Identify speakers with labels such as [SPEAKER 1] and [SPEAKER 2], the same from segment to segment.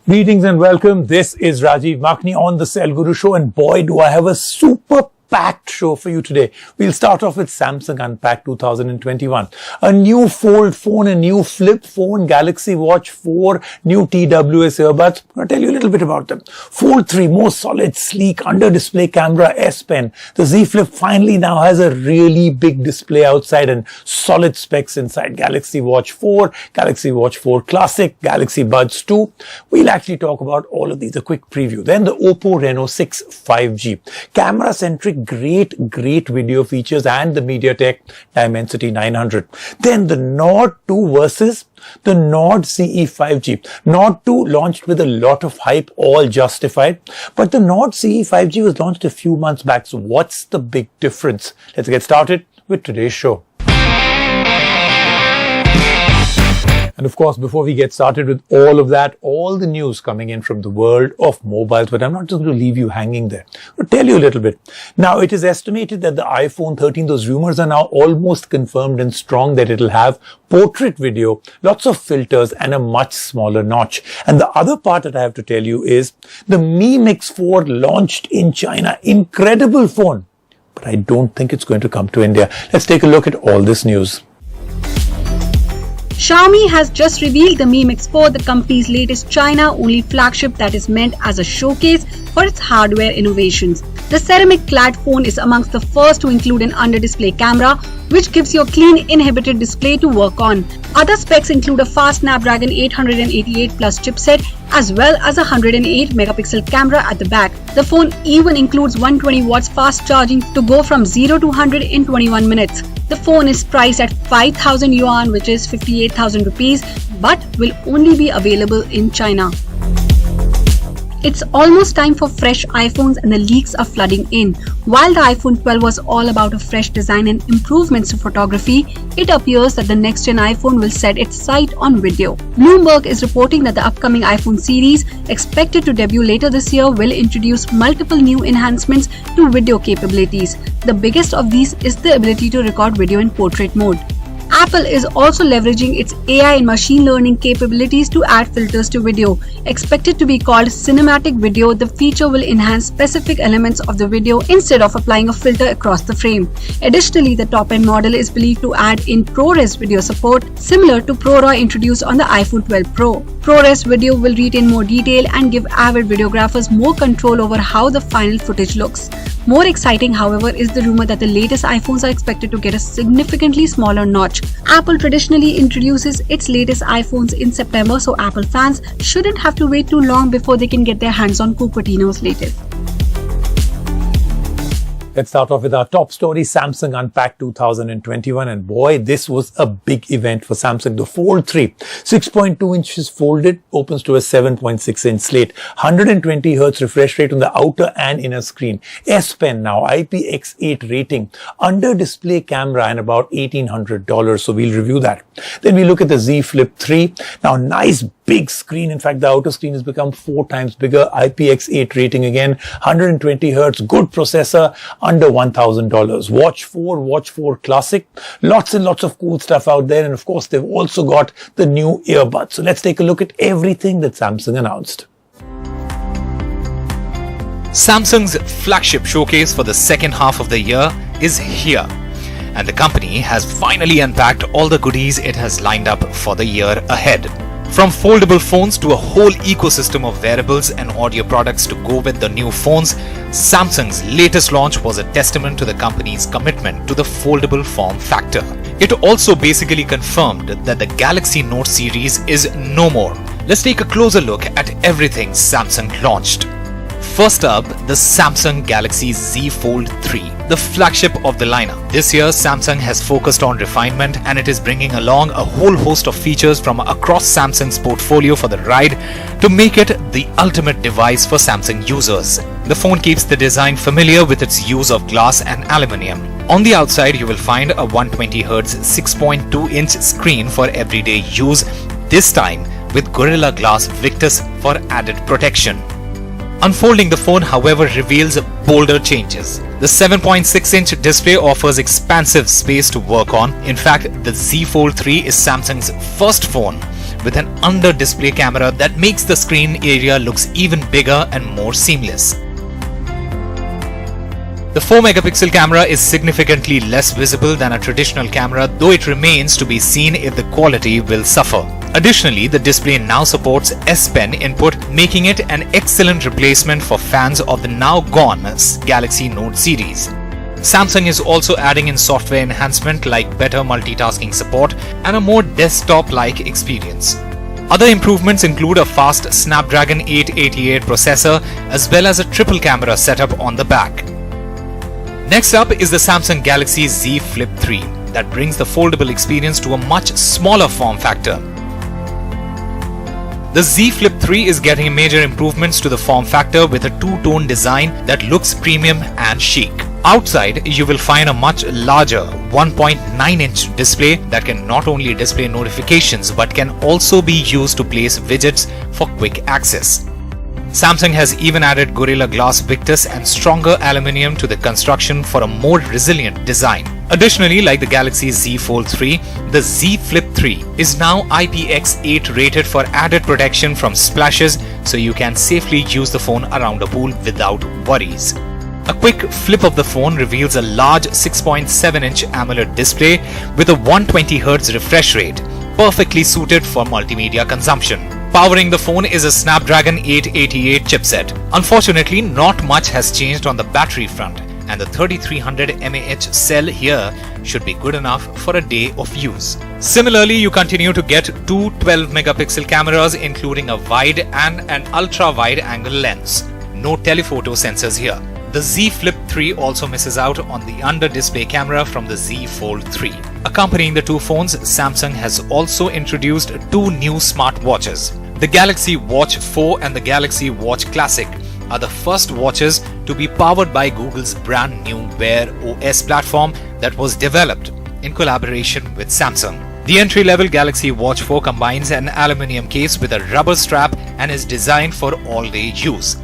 [SPEAKER 1] Greetings and welcome. This is Rajiv Makhni on the Cell Guru Show, and boy, do I have a super packed show for you today. We'll start off with Samsung Unpacked 2021. A new fold phone, a new flip phone, Galaxy Watch 4, new TWS earbuds. I'm going to tell you a little bit about them. Fold 3, more solid, sleek, under-display camera, S Pen. The Z Flip finally now has a really big display outside and solid specs inside. Galaxy Watch 4, Galaxy Watch 4 Classic, Galaxy Buds 2. We'll actually talk about all of these, a quick preview. Then the Oppo Reno 6 5G. Camera-centric, great video features, and the MediaTek Dimensity 900. Then the Nord 2 versus the Nord CE 5G. Nord 2 launched with a lot of hype, all justified, but the Nord CE 5G was launched a few months back. So what's the big difference? Let's get started with today's show. And of course, before we get started with all of that, all the news coming in from the world of mobiles, but I'm not just going to leave you hanging there. I'll tell you a little bit. Now, it is estimated that the iPhone 13, those rumors are now almost confirmed and strong that it'll have portrait video, lots of filters, and a much smaller notch. And the other part that I have to tell you is the Mi Mix 4 launched in China. Incredible phone. But I don't think it's going to come to India. Let's take a look at all this news.
[SPEAKER 2] Xiaomi has just revealed the Mi Mix 4, the company's latest China-only flagship that is meant as a showcase for its hardware innovations. The ceramic-clad phone is amongst the first to include an under-display camera, which gives you a clean, inhibited display to work on. Other specs include a fast Snapdragon 888 Plus chipset, as well as a 108 megapixel camera at the back. The phone even includes 120 watts fast charging to go from 0 to 100 in 21 minutes. The phone is priced at 5,000 yuan, which is 58,000 rupees, but will only be available in China. It's almost time for fresh iPhones, and the leaks are flooding in. While the iPhone 12 was all about a fresh design and improvements to photography, it appears that the next-gen iPhone will set its sight on video. Bloomberg is reporting that the upcoming iPhone series, expected to debut later this year, will introduce multiple new enhancements to video capabilities. The biggest of these is the ability to record video in portrait mode. Apple is also leveraging its AI and machine learning capabilities to add filters to video. Expected to be called cinematic video, the feature will enhance specific elements of the video instead of applying a filter across the frame. Additionally, the top-end model is believed to add in ProRes video support, similar to ProRAW introduced on the iPhone 12 Pro. ProRes video will retain more detail and give avid videographers more control over how the final footage looks. More exciting, however, is the rumor that the latest iPhones are expected to get a significantly smaller notch. Apple traditionally introduces its latest iPhones in September, so Apple fans shouldn't have to wait too long before they can get their hands on Cupertino's latest.
[SPEAKER 1] Let's start off with our top story, Samsung Unpacked 2021. And boy, this was a big event for Samsung. The Fold 3, 6.2 inches folded, opens to a 7.6 inch slate. 120 Hz refresh rate on the outer and inner screen. S Pen now, IPX8 rating. Under display camera, and about $1,800. So we'll review that. Then we look at the Z Flip 3. Now, nice big screen. In fact, the outer screen has become 4 times bigger. IPX8 rating again, 120 Hz, good processor, under $1,000. Watch 4 Classic. Lots and lots of cool stuff out there. And of course, they've also got the new earbuds. So let's take a look at everything that Samsung announced.
[SPEAKER 3] Samsung's flagship showcase for the second half of the year is here. And the company has finally unpacked all the goodies it has lined up for the year ahead. From foldable phones to a whole ecosystem of wearables and audio products to go with the new phones, Samsung's latest launch was a testament to the company's commitment to the foldable form factor. It also basically confirmed that the Galaxy Note series is no more. Let's take a closer look at everything Samsung launched. First up, the Samsung Galaxy Z Fold 3, the flagship of the lineup. This year, Samsung has focused on refinement, and it is bringing along a whole host of features from across Samsung's portfolio for the ride to make it the ultimate device for Samsung users. The phone keeps the design familiar with its use of glass and aluminium. On the outside, you will find a 120Hz 6.2-inch screen for everyday use, this time with Gorilla Glass Victus for added protection. Unfolding the phone, however, reveals bolder changes. The 7.6-inch display offers expansive space to work on. In fact, the Z Fold 3 is Samsung's first phone with an under-display camera that makes the screen area looks even bigger and more seamless. The 4-megapixel camera is significantly less visible than a traditional camera, though it remains to be seen if the quality will suffer. Additionally, the display now supports S Pen input, making it an excellent replacement for fans of the now gone Galaxy Note series. Samsung is also adding in software enhancement like better multitasking support and a more desktop-like experience. Other improvements include a fast Snapdragon 888 processor as well as a triple camera setup on the back. Next up is the Samsung Galaxy Z Flip 3 that brings the foldable experience to a much smaller form factor. The Z Flip 3 is getting major improvements to the form factor with a two-tone design that looks premium and chic. Outside, you will find a much larger 1.9-inch display that can not only display notifications but can also be used to place widgets for quick access. Samsung has even added Gorilla Glass Victus and stronger aluminium to the construction for a more resilient design. Additionally, like the Galaxy Z Fold 3, the Z Flip 3 is now IPX8 rated for added protection from splashes, so you can safely use the phone around a pool without worries. A quick flip of the phone reveals a large 6.7-inch AMOLED display with a 120Hz refresh rate, perfectly suited for multimedia consumption. Powering the phone is a Snapdragon 888 chipset. Unfortunately, not much has changed on the battery front, and the 3300 mAh cell here should be good enough for a day of use. Similarly, you continue to get two 12-megapixel cameras including a wide and an ultra-wide angle lens. No telephoto sensors here. The Z Flip 3 also misses out on the under-display camera from the Z Fold 3. Accompanying the two phones, Samsung has also introduced two new smartwatches. The Galaxy Watch 4 and the Galaxy Watch Classic are the first watches to be powered by Google's brand new Wear OS platform that was developed in collaboration with Samsung. The entry-level Galaxy Watch 4 combines an aluminium case with a rubber strap and is designed for all-day use.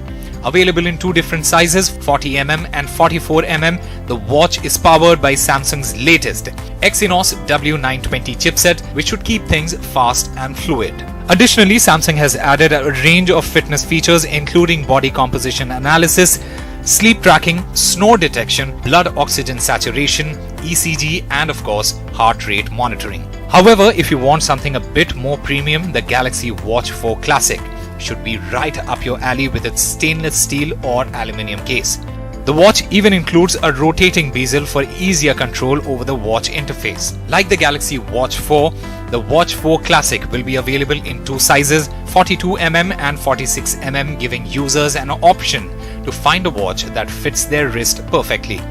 [SPEAKER 3] Available in two different sizes, 40mm and 44mm, the watch is powered by Samsung's latest Exynos W920 chipset, which should keep things fast and fluid. Additionally, Samsung has added a range of fitness features including body composition analysis, sleep tracking, snore detection, blood oxygen saturation, ECG, and of course, heart rate monitoring. However, if you want something a bit more premium, the Galaxy Watch 4 Classic should be right up your alley with its stainless steel or aluminium case. The watch even includes a rotating bezel for easier control over the watch interface. Like the Galaxy Watch 4, the Watch 4 Classic will be available in two sizes, 42mm and 46mm, giving users an option to find a watch that fits their wrist perfectly.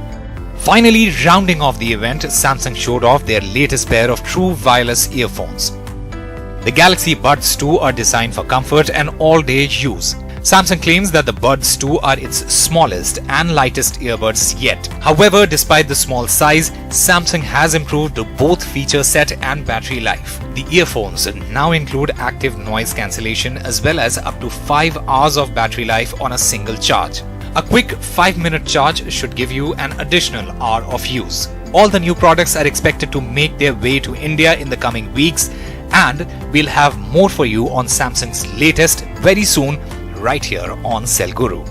[SPEAKER 3] Finally, rounding off the event, Samsung showed off their latest pair of true wireless earphones. The Galaxy Buds 2 are designed for comfort and all-day use. Samsung claims that the Buds 2 are its smallest and lightest earbuds yet. However, despite the small size, Samsung has improved both feature set and battery life. The earphones now include active noise cancellation as well as up to 5 hours of battery life on a single charge. A quick 5-minute charge should give you an additional hour of use. All the new products are expected to make their way to India in the coming weeks, and we'll have more for you on Samsung's latest very soon, right here on Cell Guru.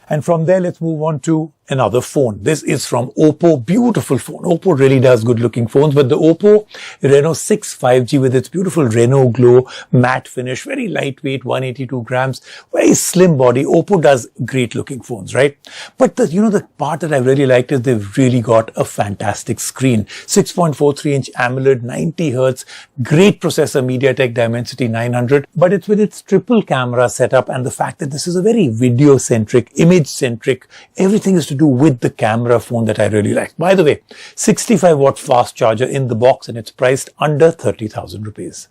[SPEAKER 1] And from there, let's move on to another phone. This is from Oppo. Beautiful phone. Oppo really does good looking phones, but the Oppo Reno 6 5G with its beautiful Reno glow matte finish, very lightweight, 182 grams, very slim body. Oppo does great looking phones, right? But the part that I really liked is they've really got a fantastic screen. 6.43-inch AMOLED, 90 Hz, great processor, MediaTek Dimensity 900, but it's with its triple camera setup and the fact that this is a very video centric, image centric, everything is to do with the camera phone that I really like. By the way, 65-watt fast charger in the box and it's priced under 30,000 rupees.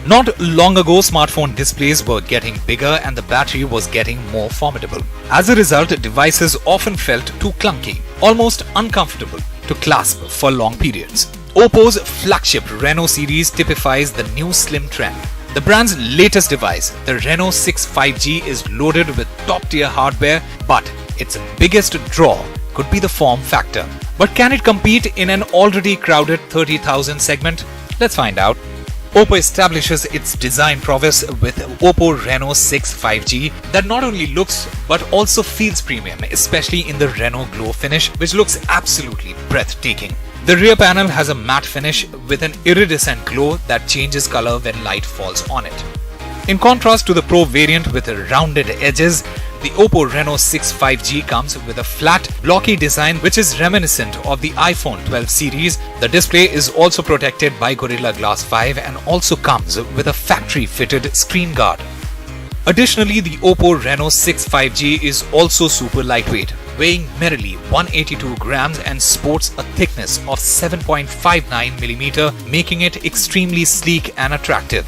[SPEAKER 3] Not long ago, smartphone displays were getting bigger and the battery was getting more formidable. As a result, devices often felt too clunky, almost uncomfortable to clasp for long periods. Oppo's flagship Reno series typifies the new slim trend. The brand's latest device, the Reno 6 5G, is loaded with top-tier hardware, but its biggest draw could be the form factor. But can it compete in an already crowded 30,000 segment? Let's find out. Oppo establishes its design prowess with Oppo Reno 6 5G that not only looks but also feels premium, especially in the Reno Glow finish, which looks absolutely breathtaking. The rear panel has a matte finish with an iridescent glow that changes color when light falls on it. In contrast to the Pro variant with rounded edges, the Oppo Reno 6 5G comes with a flat, blocky design which is reminiscent of the iPhone 12 series. The display is also protected by Gorilla Glass 5 and also comes with a factory-fitted screen guard. Additionally, the Oppo Reno 6 5G is also super lightweight, weighing merely 182 grams and sports a thickness of 7.59mm, making it extremely sleek and attractive.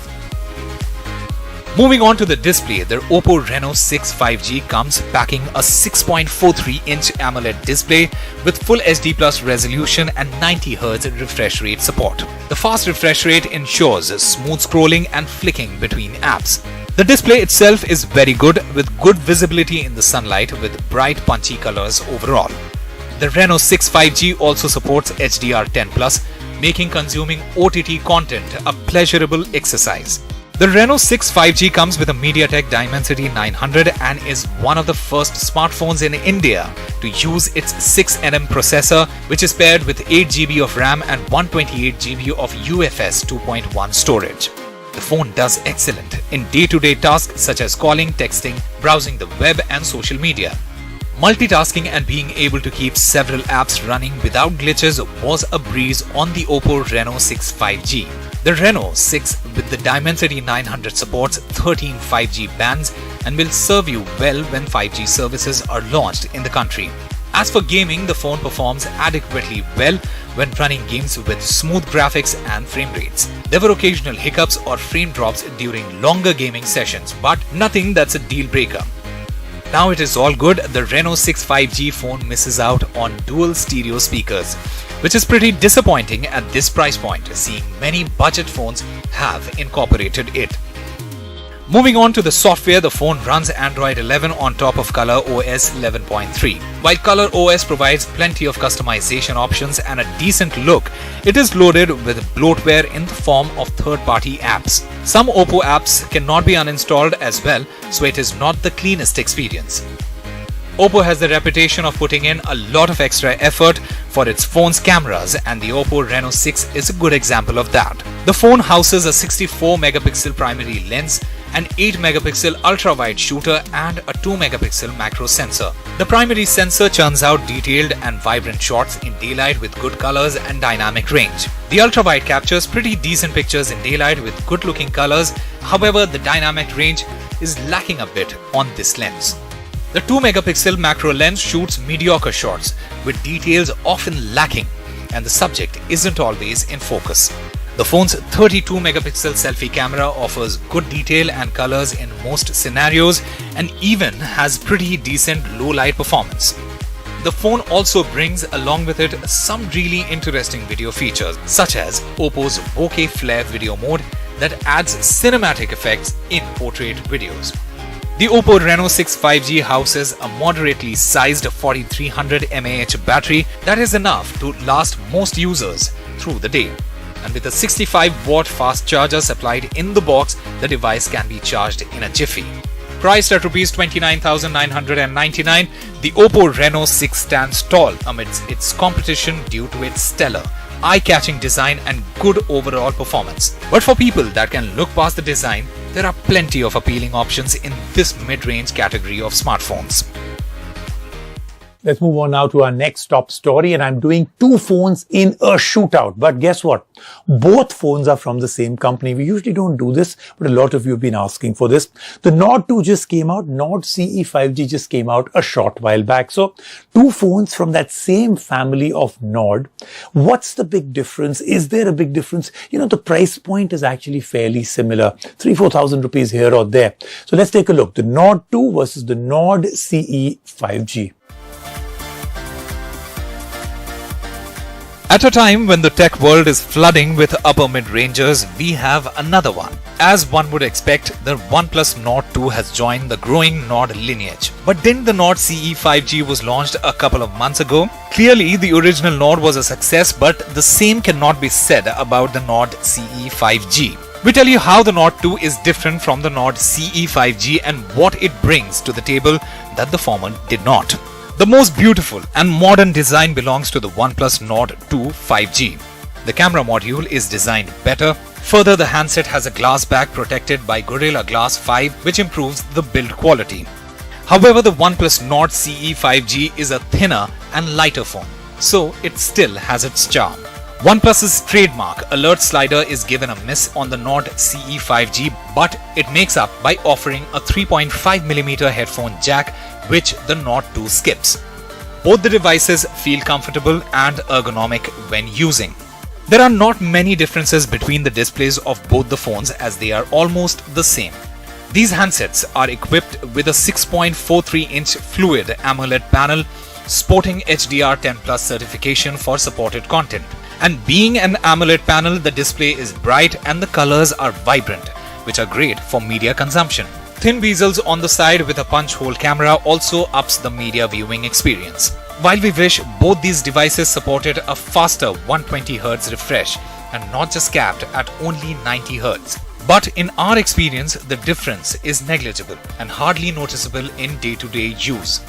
[SPEAKER 3] Moving on to the display, the Oppo Reno 6 5G comes packing a 6.43-inch AMOLED display with Full HD Plus resolution and 90Hz refresh rate support. The fast refresh rate ensures smooth scrolling and flicking between apps. The display itself is very good with good visibility in the sunlight with bright punchy colors overall. The Reno 6 5G also supports HDR10+, making consuming OTT content a pleasurable exercise. The Reno 6 5G comes with a MediaTek Dimensity 900 and is one of the first smartphones in India to use its 6nm processor, which is paired with 8GB of RAM and 128GB of UFS 2.1 storage. The phone does excellent in day-to-day tasks such as calling, texting, browsing the web and social media. Multitasking and being able to keep several apps running without glitches was a breeze on the Oppo Reno 6 5G. The Reno 6 with the Dimensity 900 supports 13 5G bands and will serve you well when 5G services are launched in the country. As for gaming, the phone performs adequately well when running games with smooth graphics and frame rates. There were occasional hiccups or frame drops during longer gaming sessions, but nothing that's a deal breaker. Now it is all good. The Reno 6 5G phone misses out on dual stereo speakers, which is pretty disappointing at this price point, seeing many budget phones have incorporated it. Moving on to the software, the phone runs Android 11 on top of Color OS 11.3. While Color OS provides plenty of customization options and a decent look, it is loaded with bloatware in the form of third-party apps. Some Oppo apps cannot be uninstalled as well, so it is not the cleanest experience. Oppo has the reputation of putting in a lot of extra effort for its phone's cameras, and the Oppo Reno 6 is a good example of that. The phone houses a 64-megapixel primary lens, an 8-megapixel ultra-wide shooter and a 2-megapixel macro sensor. The primary sensor churns out detailed and vibrant shots in daylight with good colors and dynamic range. The ultra-wide captures pretty decent pictures in daylight with good-looking colors, however the dynamic range is lacking a bit on this lens. The 2-megapixel macro lens shoots mediocre shots with details often lacking, and the subject isn't always in focus. The phone's 32-megapixel selfie camera offers good detail and colors in most scenarios and even has pretty decent low-light performance. The phone also brings along with it some really interesting video features, such as Oppo's bokeh flare video mode that adds cinematic effects in portrait videos. The Oppo Reno 6 5G houses a moderately sized 4300 mAh battery that is enough to last most users through the day. And with a 65-watt fast charger supplied in the box, the device can be charged in a jiffy. Priced at Rs 29,999, the Oppo Reno 6 stands tall amidst its competition due to its stellar, eye-catching design and good overall performance. But for people that can look past the design, there are plenty of appealing options in this mid-range category of smartphones.
[SPEAKER 1] Let's move on now to our next top story, and I'm doing two phones in a shootout. But guess what? Both phones are from the same company. We usually don't do this, but a lot of you have been asking for this. The Nord 2 just came out. Nord CE 5G just came out a short while back. So two phones from that same family of Nord. What's the big difference? Is there a big difference? The price point is actually fairly similar. 3,000-4,000 rupees here or there. So let's take a look. The Nord 2 versus the Nord CE 5G.
[SPEAKER 3] At a time when the tech world is flooding with upper mid-rangers, we have another one. As one would expect, the OnePlus Nord 2 has joined the growing Nord lineage. But didn't the Nord CE 5G was launched a couple of months ago? Clearly, the original Nord was a success, but the same cannot be said about the Nord CE 5G. We tell you how the Nord 2 is different from the Nord CE 5G and what it brings to the table that the former did not. The most beautiful and modern design belongs to the OnePlus Nord 2 5G. The camera module is designed better. Further, the handset has a glass back protected by Gorilla Glass 5, which improves the build quality. However, the OnePlus Nord CE 5G is a thinner and lighter phone, so it still has its charm. OnePlus's trademark alert slider is given a miss on the Nord CE 5G, but it makes up by offering a 3.5mm headphone jack, which the Nord 2 skips. Both the devices feel comfortable and ergonomic when using. There are not many differences between the displays of both the phones as they are almost the same. These handsets are equipped with a 6.43-inch fluid AMOLED panel sporting HDR10+ certification for supported content. And being an AMOLED panel, the display is bright and the colors are vibrant, which are great for media consumption. Thin bezels on the side with a punch hole camera also ups the media viewing experience. While we wish both these devices supported a faster 120Hz refresh and not just capped at only 90Hz. But in our experience, the difference is negligible and hardly noticeable in day-to-day use.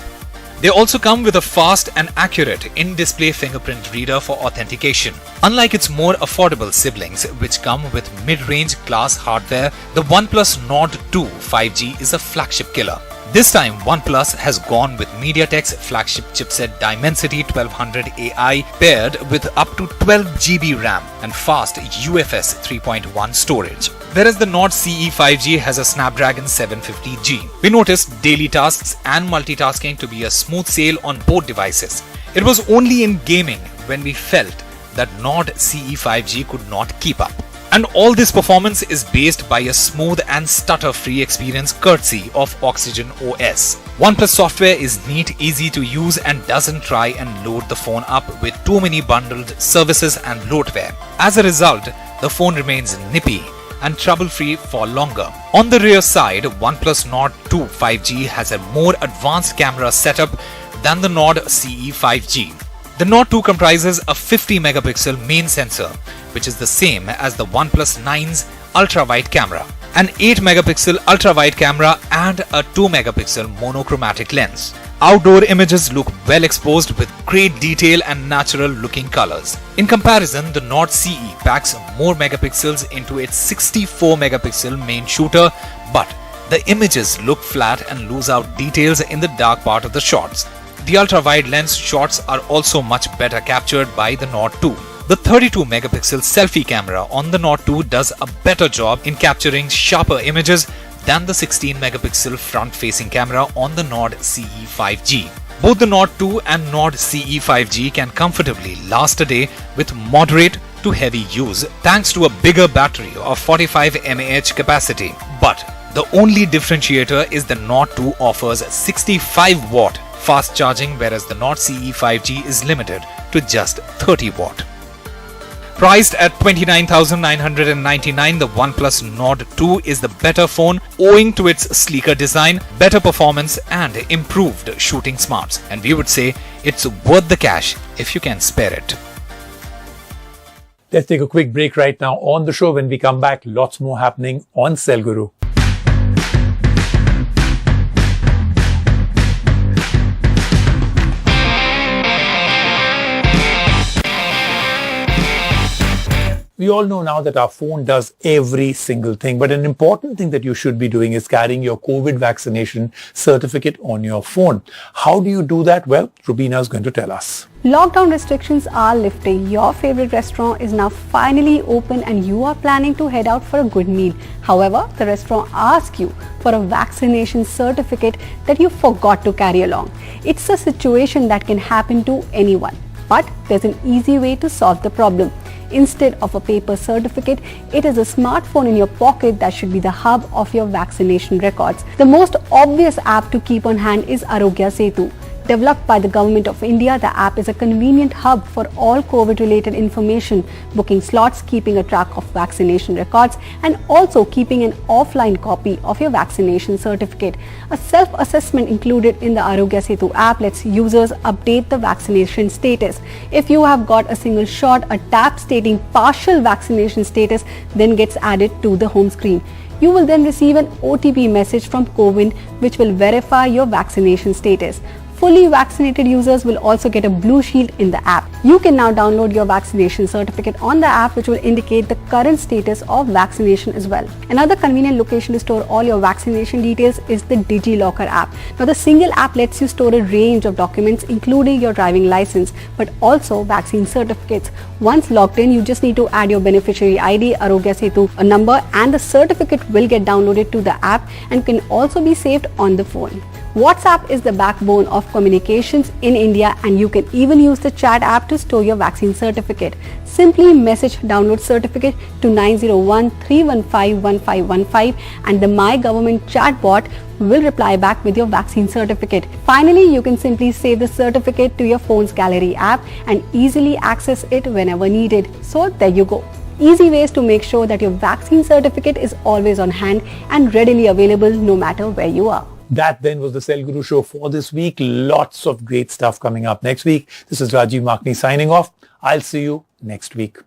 [SPEAKER 3] They also come with a fast and accurate in-display fingerprint reader for authentication. Unlike its more affordable siblings, which come with mid-range class hardware, the OnePlus Nord 2 5G is a flagship killer. This time, OnePlus has gone with MediaTek's flagship chipset Dimensity 1200 AI paired with up to 12GB RAM and fast UFS 3.1 storage. Whereas the Nord CE 5G has a Snapdragon 750G. We noticed daily tasks and multitasking to be a smooth sail on both devices. It was only in gaming when we felt that Nord CE 5G could not keep up. And all this performance is based by a smooth and stutter-free experience courtesy of Oxygen OS. OnePlus software is neat, easy to use and doesn't try and load the phone up with too many bundled services and bloatware. As a result, the phone remains nippy and trouble-free for longer. On the rear side, OnePlus Nord 2 5G has a more advanced camera setup than the Nord CE 5G. The Nord 2 comprises a 50-megapixel main sensor, which is the same as the OnePlus 9's ultra-wide camera, an 8-megapixel ultra-wide camera and a 2-megapixel monochromatic lens. Outdoor images look well exposed with great detail and natural-looking colors. In comparison, the Nord CE packs more megapixels into its 64-megapixel main shooter, but the images look flat and lose out details in the dark part of the shots. The ultra-wide lens shots are also much better captured by the Nord 2. The 32-megapixel selfie camera on the Nord 2 does a better job in capturing sharper images than the 16-megapixel front-facing camera on the Nord CE 5G. Both the Nord 2 and Nord CE 5G can comfortably last a day with moderate to heavy use thanks to a bigger battery of 45 mAh capacity. But the only differentiator is the Nord 2 offers 65-watt fast charging, whereas the Nord CE 5G is limited to just 30 watt. Priced at $29,999, the OnePlus Nord 2 is the better phone owing to its sleeker design, better performance and improved shooting smarts. And we would say it's worth the cash if you can spare it.
[SPEAKER 1] Let's take a quick break right now on the show. When we come back, lots more happening on Cell Guru. We all know now that our phone does every single thing, but an important thing that you should be doing is carrying your COVID vaccination certificate on your phone. How do you do that? Well, Rubina is going to tell us.
[SPEAKER 2] Lockdown restrictions are lifting. Your favorite restaurant is now finally open and you are planning to head out for a good meal. However, the restaurant asks you for a vaccination certificate that you forgot to carry along. It's a situation that can happen to anyone, but there's an easy way to solve the problem. Instead of a paper certificate, it is a smartphone in your pocket that should be the hub of your vaccination records. The most obvious app to keep on hand is Arogya Setu. Developed by the Government of India, the app is a convenient hub for all COVID-related information, booking slots, keeping a track of vaccination records, and also keeping an offline copy of your vaccination certificate. A self-assessment included in the Arogya Setu app lets users update the vaccination status. If you have got a single shot, a tab stating partial vaccination status then gets added to the home screen. You will then receive an OTP message from CoWIN which will verify your vaccination status. Fully vaccinated users will also get a blue shield in the app. You can now download your vaccination certificate on the app, which will indicate the current status of vaccination as well. Another convenient location to store all your vaccination details is the DigiLocker app. Now, the single app lets you store a range of documents, including your driving license, but also vaccine certificates. Once logged in, you just need to add your beneficiary ID, Arogya Setu, a number, and the certificate will get downloaded to the app and can also be saved on the phone. WhatsApp is the backbone of communications in India, and you can even use the chat app to store your vaccine certificate. Simply message download certificate to 901-315-1515 and the My Government chatbot will reply back with your vaccine certificate. Finally, you can simply save the certificate to your phone's gallery app and easily access it whenever needed. So there you go. Easy ways to make sure that your vaccine certificate is always on hand and readily available no matter where you are.
[SPEAKER 1] That then was the Cell Guru show for this week. Lots of great stuff coming up next week. This is Rajiv Makni signing off. I'll see you next week.